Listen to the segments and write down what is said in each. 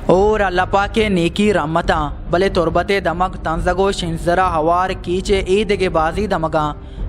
और अल्लाह पाक के नेकी रहमता भले तुरबते दमक तंजगो शिंजरा हवार कीचे ईद के बाजी दमगा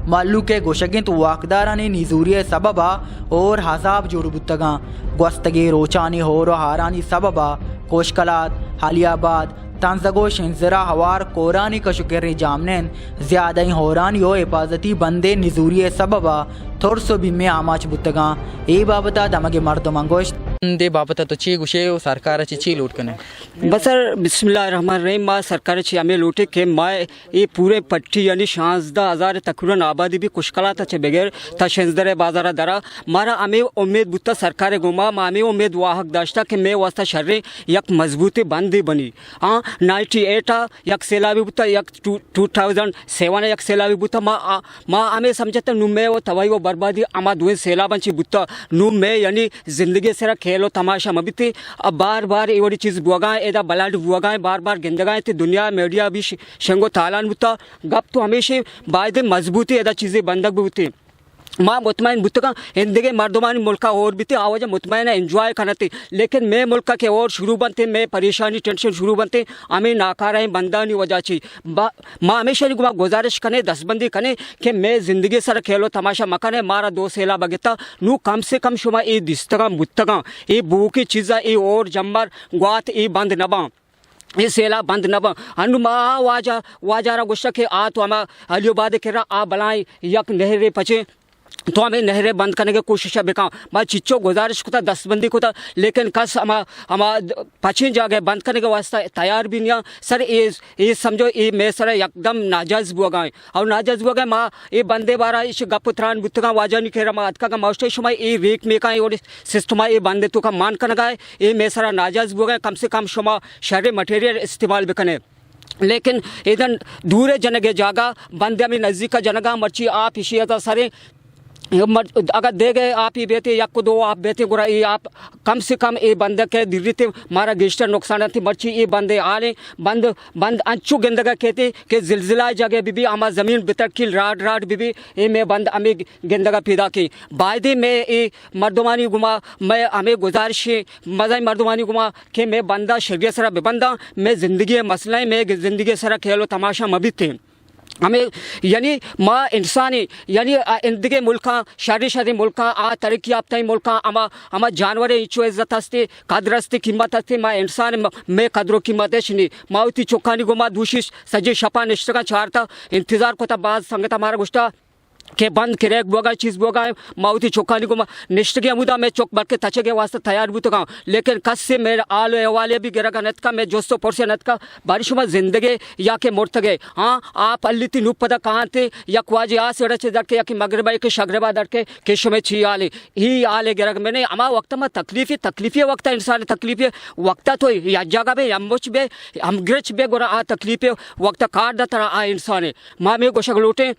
मालू के गोशगिंत वाकदारानी निजूरिय सबबा और हजाब जुड़बुतगा गस्तगी रोचानी होर हारानी सबबा कोशकलात हालियाबाद तंजगो शिंजरा हवार कोरानी कशुकर जामनेन ज्यादा होरानी हो हिफाजती बंदे निजूरिय सबबा थोरसो बिम्मे आमाच बुतगा ए बाबता दमगे मर्दमंगोश दे बाबता तो ची गुशे सरकार ची लूट कने बसर बिस्मिल्लाहिर्रहमानिर्रहीम मा सरकार ची हमें लूटे के मा ये पूरे पट्टी यानी 16,000 तकरीबन आबादी भी कुशकला था चे बगैर था शेंजदरे बाजारा दरा मारा हमें उम्मीद बुत्ता सरकार गुमा हमें उम्मीद वाहक दाश्ता कि मैं वास्ता शर्रे यक मजबूती बंदी बनी हाँ 98 यक सेलावी बुत्ता यक 2007 यक सेलावी बुत्ता माँ हमें समझते नु में वो तवाई वो बर्बादी अमा दुए सेला बंची बुत्ता नु में यानी जिंदगी से खेलो तमाशा मबिते अब बार बार ये वाली चीज़ बुआगाएं एदा बलाड बुआगाएं बार बार गिंदगाएं ते दुनिया मीडिया भी शेंगो तालान बुता गप तो हमेशा बायदे मजबूती एदा चीज़ें बंदक बुते माँ मुतमैन बुतका हिंदगे मर्दमानी मुल्का और भी थे आवाज़ मुतमैन एंजॉय करते लेकिन मैं मुल्का के और शुरू बनते मैं परेशानी टेंशन शुरू बनते हमें नाकारा बंदा नहीं वजह ची माँ हमेशा नहीं गुजारिश कने दसबंदी कने कि मैं ज़िंदगी सर खेलो तमाशा मकाने मारा दो सेला बगता नू कम से कम शुमा ये दिस्तगा बुतगा ये बू की चीज़ा ये और जम्बर ग्वात ये बंद नबा ये सेला बंद नब अनुमा वाजारा गुस्सा के आ तो हम अलियोबाद के आ बलाएं यक नहरे पचे तो हमें नहरें बंद करने की कोशिश बेका मैं चिच्चो गुजारिश को था दसबंदी को था लेकिन कस हम पछी जागे बंद करने के वास्ते तैयार भी नहीं सर ये समझो ये मैं सर एकदम नाजायज़ बुआ गए और नाजायज़ बुआ गए माँ ये बंदे बारा इस गपुत्रान बुतगा वाजा नहीं खेरा माँ अतका का मास्टर शुमा ये रेक में का और सिस्टम ये बंदे तो का मान कर गए ये मैं सर नाजायज़ बुआ गए कम से कम शुमा शहरी मटेरियल इस्तेमाल बिकने लेकिन इधर दूर जनगे जागा बंदे में नज़दीक का जनगा मर्ची आप इसी सरे अगर दे गए आप ही बेते या को दो आप बेते गुरा ये आप कम से कम ये बंद के दिल्ली मारा गेस्टर नुकसान थी मर्ची ये बंदे आले बंद अंचू गेंदगा कहते कि जिलजिला जगह भी आमा ज़मीन बितर किल राड भी ये मैं बंद हमें गेंदगा पैदा की बायदे में ये मर्दमानी गुमा मैं हमें गुजारिश मज़ा मर्दमानी गुमा कि मैं बंदा शरीय सरा बेबंदा मैं ज़िंदगी मसला में ज़िंदगी सरा खेलो तमाशा मबी थे हमें यानी माँ इंसानी यानी इंदगे मुल्का शादी मुल्का आ तरक्की याफ्ता मुल्का अमा जानवर इच्छो इज्जत हस्ते कदर हस्ते कीमत हस्ते माँ इंसान में कदरों कीमत है माउती चौखानी गुमा दूषिश सजे शपा निश्चका चारता इंतजार को था बाज संगत हमारा गुस्टा के बंद किरेक बोगा चीज़ बोगा माउती चौखानी को निष्ठ के अमुदा में चौक बढ़ के तचे के वास्ते तैयार भी तो गाँव लेकिन कस से मेरे आलो एवाले भी गिरा नत का मैं जोस्तो पोर्से नत का बारिश में जिंदगी या के मोड़ते गए हाँ आप अल्ली ती नूप पदा कहाँ थे या क्वाजी आ से डचे डट के या कि मगरबा के शगरबा डट के केशो में छी आले ही आले गिरा मैंने अमा वक्त में तकलीफ़ी वक्त इंसान तकलीफ़ी वक्त तो या जगह बे अम्बुच बे हम गिरच बे गोरा आ तकलीफ़ी वक्त काट दा तरह आ इंसान माँ में गोशक लूटे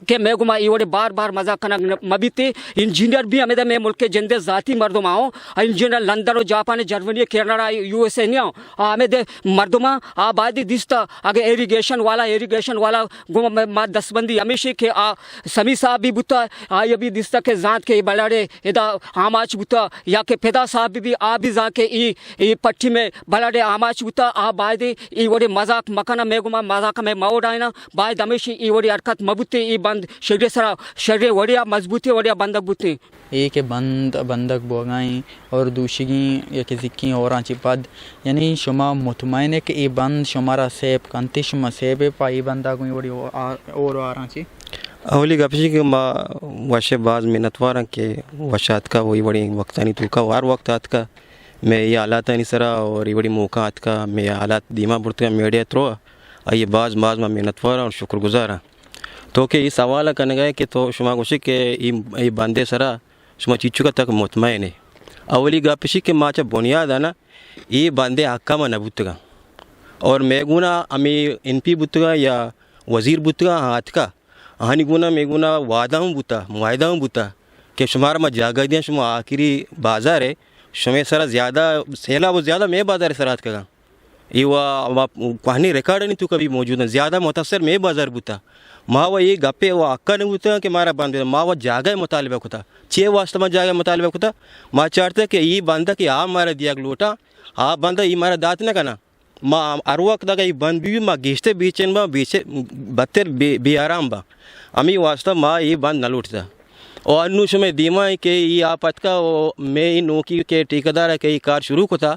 कि मैं गुमा ये बार बार मजाक करना मबीते इंजीनियर भी हमें मैं मुल्क के जिंदे जाती मर्दमा हो इंजीनियर लंदन और जापान जर्मनी कनाडा USA नहीं हो हमें दे मर्दमा आबादी दिस्ता आगे इरिगेशन वाला गुमा मैं दसबंदी हमेशा के समी साहब भी बुता ये भी दिस्ता के जात के बलाड़े इदा आमाच बुता या के पैदा साहब भी आ भी जा के ये पट्टी में बलाड़े आमाच बुता बायदे ये वोड़े मजाक मकाना मैं गुमा मजाक में माओ डायना बायद हमेशा ये वोड़े हरकत मबुते बंद शरीर सरा शरीर वड़िया मजबूती वड़िया बंदक बुती एक बंदक बोगाई और दूसरी एक जिक्की और आंची पद यानी शुमा मुतमैन के ये बंद शुमारा सेब कंते शुमा सेब पाई बंदा कोई वड़ी और आंची अवली गपशी के माँ वशे बाज मिन्नतवार के वशात का वही बड़ी वक्तानी तुका वार वक्त आत का मैं ये हालात नहीं सरा और ये बड़ी मौका आत का मैं हालात दीमा बुरत मीडिया थ्रो ये बाज माँ मिन्नतवार और शुक्रगुजार तो के ये सवाल करने गए कि तो शुमा गोशी के ये बंदे सरा शुमा चीचू का तक मुतमैन है अवली गपशी के माचा बुनियाद है ना ये बंदे हक्का में नबुतगा और मैं गुना अमी MP बुतगा या वज़ीर बुतगा हाथ का हानि गुना मैं गुना मुआदा हूँ बुता कि शुमार में जागा दिया शुमा आखिरी बाजार है शुमे सरा ज़्यादा सेला वो ज़्यादा मैं बाजार सरात का ये वह कहानी रिकॉर्ड नहीं तो कभी मौजूद है ज़्यादा मुतासर मैं बाजार बुता माँ वो ये गप्पे वो अक्का नहीं होता कि मारा बंद माँ वो जागा मुतालबा होता 6 वास्ते में जागा मुतालबा होता माँ चाहते कि ये बंदा कि आप मारा दिया लोटा आप बंदा ये मारा दात न करना माँ अरवक दगा ये बंद भी माँ गेस्टे बीचन बा बीचे बत्तर बे आराम बा अमी वास्ता माँ ये बंद न लूटता और अनुष में दीमा है कि ये आपत का मैं इन नौकी के ठेकेदार है कि ये कार शुरू को था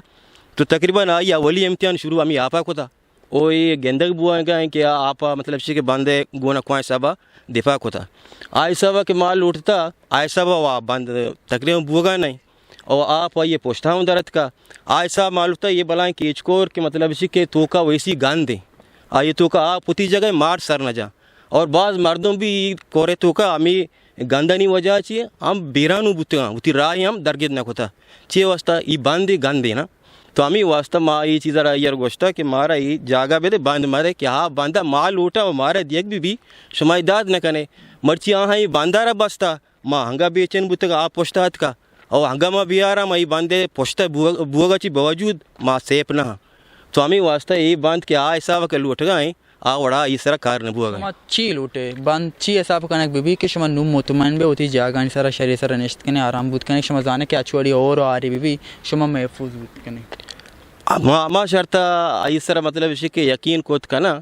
तो तकरीबन आई अवली इम्तिहान शुरू अमी आपा को था और ये गेंदक बुआ गए कि आप मतलब सी के बंदे गोना कुआं साबा दिफा को था आय साबा के माल लूटता आय साबा वह बंद तकरीबन बुआ नहीं और आप ये पोछता हूँ दरद का आय साहब मालूम था ये बलाएँ कीचकोर के मतलब इसी के तो का वैसी गान दे ये तो का आप उती जगह मार सर न जा और बाज़ मर्दों भी कोरे तो का हमें गंदा नहीं वजह चाहिए हम बेरानू बुतगा उती राय हम दरगेद न होता चे वास्ता ये बांधे गांधे ना तो हमें वास्ता माँ ये चीज़ यार गोश्ता कि मारा ये जागा बेदे बांध मारे कि हाँ बांधा माल उठा और मारा देख भी शुमाइदाद न कने मर्ची हाँ ये बांधारा बसता माँ हंगा बेचन बुतगा आप पोछता हाथ का और हंगामा भी आ रहा माँ ये बांधे पोछता बुआगाची बावजूद माँ सेप ना तो हमें वास्ता ये बांध के ऐसा के लूट गए वड़ा इस तरह कार न बुआ ची लूटे बंद ची ऐसा कनक बीबी के शमा नुम मुतमैन बे होती जागा सारा शरीर सारा निश्चित कने आराम बुत कने शमा जाने के अचुड़ी और आ रही बीबी शमा महफूज बुत कने माँ शर्ता इस तरह मतलब इसी के यकीन कोत का ना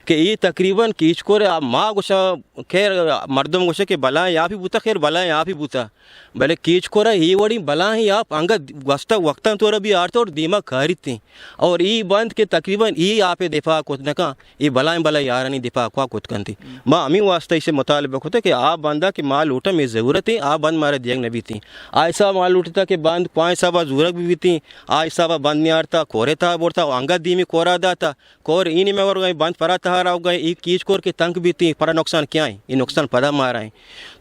कि ये तकरीबन कीचकोर माँ गुस्सा खैर मर्दों गुस्सा के बला यहाँ भी बूता खैर बला यहाँ भी बूता भले कीचकोर ये वड़ी बला है आप अंगा वस्ता वक्ता तो अभी आते और दिमाग खारित थी और ये बंद के तकरीबन ये आप दिफा कोत न का ये बलाएं बला यार नहीं दिफा को कोत कन थी माँ हमें वास्ता इसे मुतालबा होता कि आप बंदा कि माल लूटा में ज़रूरत है आप बंद मारे दियंग न भी थी ऐसा माल लूटता कि बंद 5 साबा जरूरत भी थी ऐसा बंद नहीं आरता कोरे था बोरता अंगा दी में कोरा दाता कोर इन में और गए बंद परा तहारा हो गए ये कीच कोर के तंग भी थी परा नुकसान क्या है ये नुकसान पदा मारा है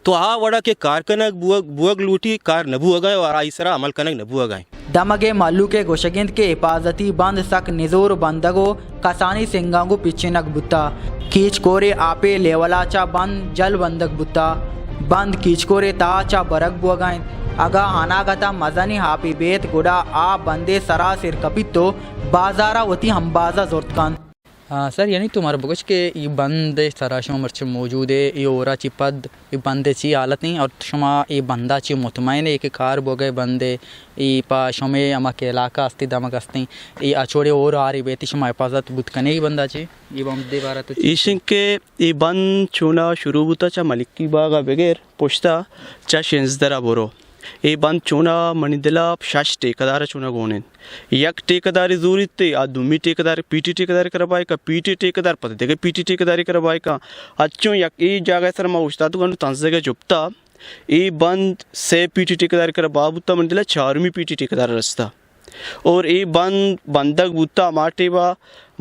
तो वड़ा के कार कनक बुअग लूटी कार नबू गए और आइसरा अमल कनक नबू गए दमगे मल्लू के गोशगिंद के हिफाजती बंद सक निजोर बंदगो कसानी सिंगांगो पिछनक बुत्ता कीच कोरे आपे लेवलाचा बंद जल बंदक बुत्ता बंद कीच कोरे ताचा बरक बुआगाएं अगा हानागता मजनी हापी बेत गुड़ा आ बंदे सरासिर कपितो बाजारा वती हम बाजा जोरतकान सर यानी तुम्हारा बगच के ये बंद सारा शमा मर्च मौजूद है ये ओरा ची पद ये बंदे ची हालत नहीं और शमा ये बंदा ची मुतमैन है कि कार बोगे बंदे ये पा शमे अमा के इलाका अस्ति दमक अस्ति ये अचोड़े और आ रही बेती शमा हिफाजत बुत कने ही बंदा ची ये बंदे बारा तो ईशिंग के ये बंद चुना शुरू बुता चा मलिकी बागा बगैर पुश्ता चा शेंजदरा बोरो ये बंद चुना मणिदिला शाश टेकदार चुना गोनेन यक टेकदारी जरूरत थे आ दुमी टेकदार पीटी टेकदारी करवाए का पीटी टेकदार पता देगा पीटी टेकदारी करवाए का अच्छों यक ये जगह सर मैं उस्ताद को तंजगा चुपता ये बंद से पीटी टेकदारी कर बाबूता मणिदिला 4वीं पीटी टेकदार रास्ता और ये बंद बंदक बूता माटे बा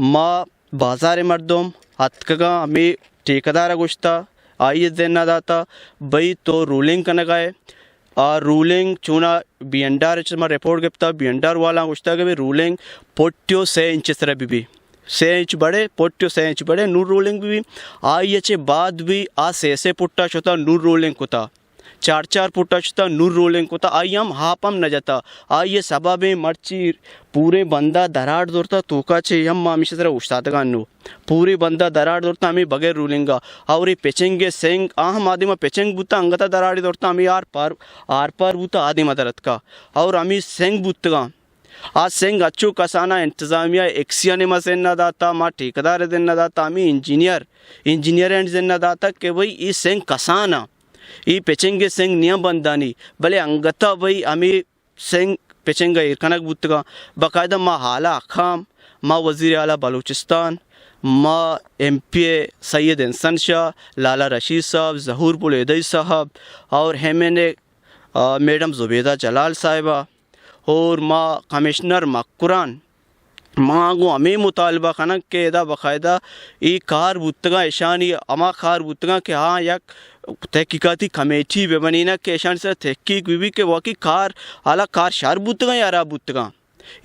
माँ बाजार मर्दोम हथकगा हमें टेकदार गुश्ता आइए देना दाता भाई तो रूलिंग करने गए रूलिंग चूना बीएनडार रिपोर्ट गिफ्ता बीएनडार वाला गुस्ता के भी रूलिंग पोट्यो 6 इंच तरह भी 6 इंच बड़े पोट्यो 6 इंच बड़े नूर रूलिंग भी आइए बाद भी आ से पुट्टा छोता नूर रूलिंग कोता 4 पुट्टा छोता नूर रूलिंग कोता आई हम हापम न जाता आइए सबा में मर्ची पूरे बंदा दराड़ दौड़ता तोका छे हम मामिश तरह उस्ताद गानू पूरे बंदा दराड़ दौड़ता हमें बगैर रूलिंगा और ये पेचेंगे सेंग हम आदिमा पेचेंग बुता अंगता दराड़ी दौड़ता हमें आर पार बुता आदिमा दरत का और हमें सेंग बुतगा आज सेंग अच्छो कसाना इंतजामिया एक्सिया ने मसेना दाता माँ ठेकेदार देना दाता हमें इंजीनियर एंड देना दाता कि भाई ये सेंग कसाना ये पेचेंगे सेंग नियम बंदानी भले अंगता भाई हमें सेंग पेचेंगा इरकनक बुतगा बाकायदा माँ हाला अखाम माँ वज़ीर आला बलूचिस्तान माँ MPA सैयद इंसान शाह लाला रशीद साहब ज़हूर बुलेदई साहब और हेमेने मैडम ज़ुबैदा जलाल साहिबा और माँ कमिश्नर मक्कुरान माँ गो हमें मुतालबा खनक के एदा बाकायदा ये कार बुतगा ईशानी अमा कार बुतगा के हाँ यक तहकीकाती कमेटी बेबनीना के ईशान से तहकीक भी के वाकई कार आला कार शार बुतगा यारा बुतगा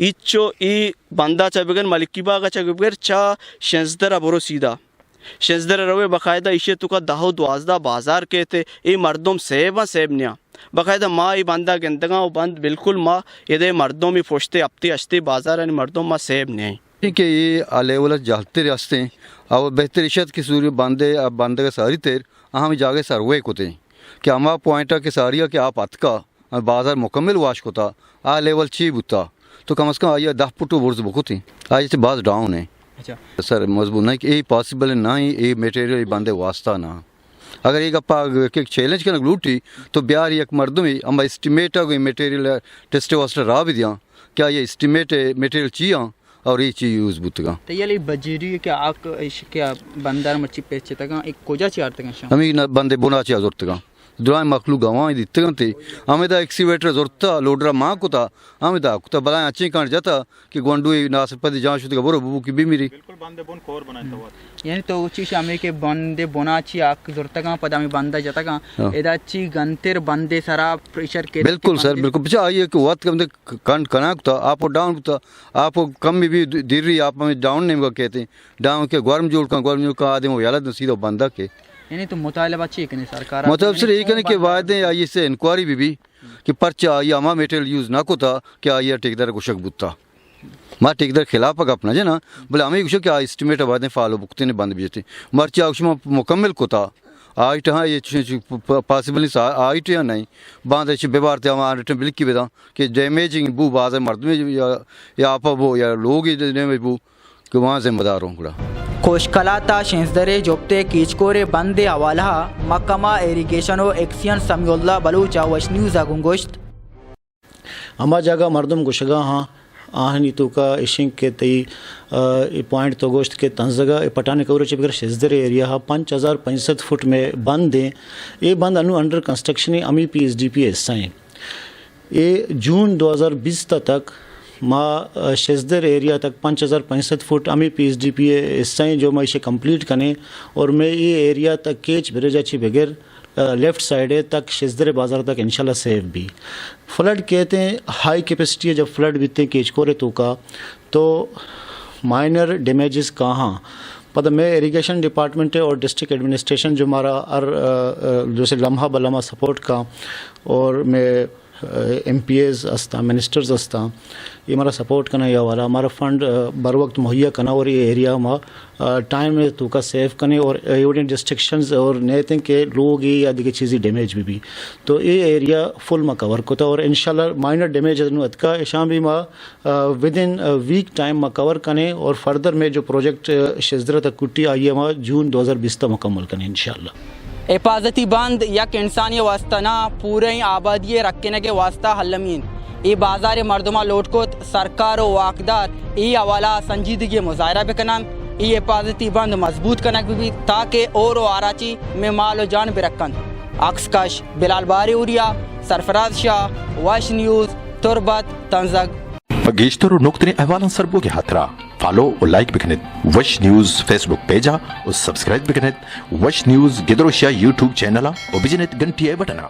इच्चो ई बंदा चा बगैर मलिकी बागा चा बगैर चा शेंजदरा बोरो सीधा शेंजदरा रवे बाकायदा इशे तुका 10-12 बाजार के थे ये मर्दों सेब न्या बाकायदा माँ ये बंदा गेंदगा वो बंद बिल्कुल माँ ये मर्दों में फोशते अपती अश्ते बाजार मर्दों माँ सेब नहीं कि ये लेवल जहते रास्ते और बेहतर इशत की सूर्य बांधे सारी तेर हम जागे सर्वे कोते कि हमारा पॉइंट है कि सारिया कि आप अतका बाजार मुकम्मल वाश कोता आ लेवल ची बुता तो कम से कम आइए 10 फुट वर्ज बुकुती आज तो बाज डाउन है। अच्छा सर मजबूत नहीं कि ये पॉसिबल है ना ही ये मटेरियल बांधे वास्ता ना अगर एक अपा एक चैलेंज करना लूटी तो ब्यार एक मर्दों में हम एस्टिमेट है मटेरियल टेस्ट वास्ते रा भी दिया क्या ये एस्टिमेट मटेरियल चाहिए और ये चीज़ यूज़ बुतगा तो ये बजरी क्या आक क्या बंदर मच्छी पेचे तक एक कोजा चार तक हमें बंदे बोना चाहिए जरूरत का दुरान मखलू गवां दिते हमें तो एक्सीवेटर जरूरत लोडरा माँ को था हमें तो बला अच्छी काट जाता कि गोंडू नासपति जहाँ शुद्ध बोरो बबू की भी मेरी यानी तो चीज हमें के बंदे बोना अच्छी आक जरूरत का पता हमें बंदा जाता का एदा अच्छी गंतेर बंदे सारा प्रेशर के बिल्कुल सर बिल्कुल बच्चा आइए कि वक्त कम कन कनाक था आप डाउन था आप कम में भी दीर रही आप हमें डाउन नहीं कहते डाउन के गर्म जोड़ का आदमी वो याद सीधा बंदा के यानी तो मुतालबा चाहिए कि नहीं सरकार मतलब सर ये कहने के वादे आई इससे इंक्वायरी भी कि पर्चा आई हमारा मेटेरियल यूज़ ना को था कि आई ठेकेदार को शक बुता माँ ठेकेदार खिलाफ अपना जे ना बोले हमें कुछ क्या एस्टिमेट वादे फॉलो बुकते ने बंद भी जाते मर्चा उसमें मुकम्मल को था आइट हाँ ये पॉसिबल आइट या नहीं बांध अच्छे व्यवहार थे हमारे रिटर्न बिल की बेदा कि डैमेजिंग बू बाज मर्द में या आप वो या लोग ही बू कि वहाँ जिम्मेदार हूँ पूरा कोशकलाता शेंसदरे जोप्ते कीचकोरे बंदे हवाला मकमा इरिगेशन और एक्सियन समीउल्लाह बलूचा वश न्यूज़ गुंगोश्त अमा जागा मर्दम गुशगा हाँ आहनी तो का इशिंग के तई पॉइंट तो गोश्त के तंजगा पटाने कवर चिपकर शेजदर एरिया हा 5065 फुट में बंद दें ये बंद अनु अंडर कंस्ट्रक्शन अमी PSDP साइन ये जून 2020 तक माँ शेजदर एरिया तक 5065 फुट अमी PSDP साइन जो मैं इसे कंप्लीट करें और मैं ये एरिया तक केच भेजा छी बगैर लेफ़्ट साइड है तक शेजदर बाज़ार तक इंशाल्लाह सेफ भी फ्लड कहते हैं हाई कैपेसिटी है जब फ्लड बीतते हैं केचकोरे तो माइनर डैमेजेस कहाँ पता मैं इरिगेशन डिपार्टमेंट है और डिस्ट्रिक्ट एडमिनिस्ट्रेशन जो हमारा जैसे लम्हा बलमा सपोर्ट का और मैं MPAs अस्ता मिनिस्टर्स अस्ता ये हमारा सपोर्ट करना या वाला हमारा फंड बर वक्त मुहैया करना और ये एरिया में टाइम में तो का सेव करने और एविडेंट डिस्ट्रिक्शंस और नए थे कि लोग ये या दिखे चीज़ें डैमेज भी तो ये एरिया फुल में कवर होता और इंशाल्लाह माइनर डैमेज का शाम भी विद इन वीक टाइम में कवर करने और फर्दर में जो प्रोजेक्ट शेजदरा तक कुट्टी आई है वहाँ जून 2020 तक मुकम्मल करने इंशाल्लाह हिफाजती बंद यक इंसानी वास्ता ना पूरे आबादी रखने के वास्ता हलमीन ये बाजार मर्दमा लोटकोत सरकार व वाकदार ये हवाला संजीदगी मुजाहरा बेकना ये हिफाजती बंद मजबूत कनक भी ताकि और आराची में माल व जान बेरकन अक्सकश बिलाल बारी उरिया सरफराज शाह वश न्यूज़ तुरबत तंजग गेश्तर नुक्तने अहवालन सरबोगे हाथरा फॉलो और लाइक बिकनेत वश न्यूज़ फेसबुक पेजा और सब्सक्राइब बिकनेत वश न्यूज़ गिदरोशिया यूट्यूब चैनल और बिजनेत घंटी बटना